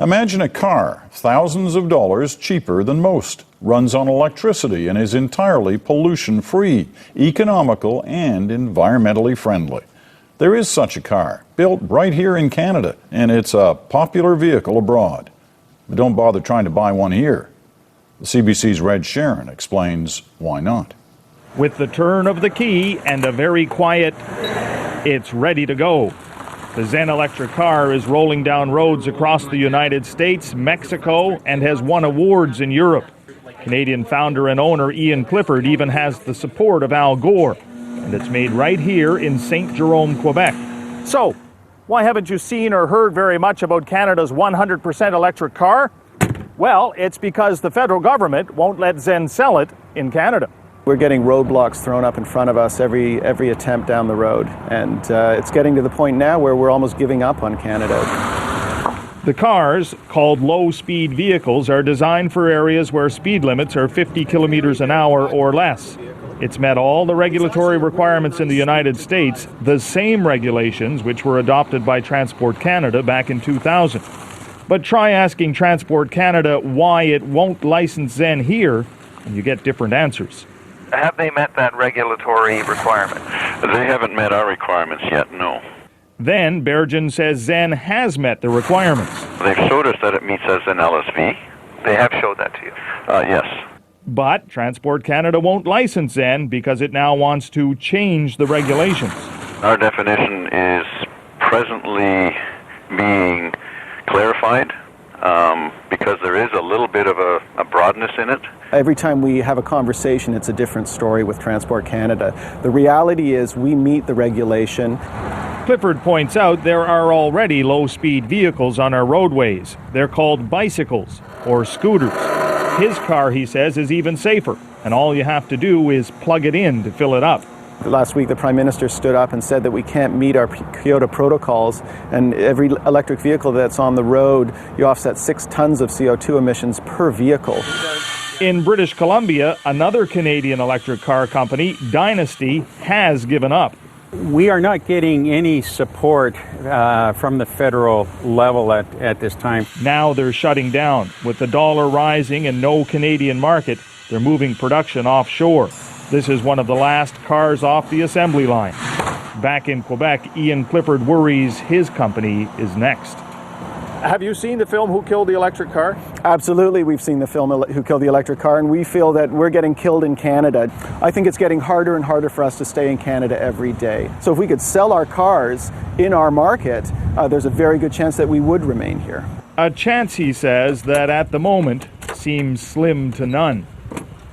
Imagine a car thousands of dollars cheaper than most, runs on electricity and is entirely pollution-free, economical and environmentally friendly. There is such a car, built right here in Canada, and it's a popular vehicle abroad. But don't bother trying to buy one here. The CBC's Red Sharon explains why not. With the turn of the key and a very quiet, it's ready to go. The Zen electric car is rolling down roads across the United States, Mexico, and has won awards in Europe. Canadian founder and owner Ian Clifford even has the support of Al Gore. And it's made right here in St. Jerome, Quebec. So, why haven't you seen or heard very much about Canada's 100% electric car? Well, it's because the federal government won't let Zen sell it in Canada. We're getting roadblocks thrown up in front of us every attempt down the road, and it's getting to the point now where we're almost giving up on Canada. The cars, called low-speed vehicles, are designed for areas where speed limits are 50 kilometers an hour or less. It's met all the regulatory requirements in the United States, the same regulations which were adopted by Transport Canada back in 2000. But try asking Transport Canada why it won't license Zen here, and you get different answers. Have they met that regulatory requirement? They haven't met our requirements yet, no. Then Bergen says Zen has met the requirements. They've showed us that it meets us in LSV. They have showed that to you? Yes. But Transport Canada won't license Zen because it now wants to change the regulations. Our definition is presently being clarified because there is a little bit of a broadness in it. Every time we have a conversation, it's a different story with Transport Canada. The reality is we meet the regulation. Clifford points out there are already low-speed vehicles on our roadways. They're called bicycles or scooters. His car, he says, is even safer, and all you have to do is plug it in to fill it up. Last week, the Prime Minister stood up and said that we can't meet our Kyoto protocols, and every electric vehicle that's on the road, you offset 6 tons of CO2 emissions per vehicle. In British Columbia, another Canadian electric car company, Dynasty, has given up. We are not getting any support from the federal level at this time. Now they're shutting down. With the dollar rising and no Canadian market, they're moving production offshore. This is one of the last cars off the assembly line. Back in Quebec, Ian Clifford worries his company is next. Have you seen the film Who Killed the Electric Car? Absolutely, we've seen the film Who Killed the Electric Car, and we feel that we're getting killed in Canada. I think it's getting harder and harder for us to stay in Canada every day. So if we could sell our cars in our market, there's a very good chance that we would remain here. A chance, he says, that at the moment seems slim to none.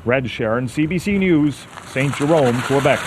Red Sharon, CBC News, St. Jerome, Quebec.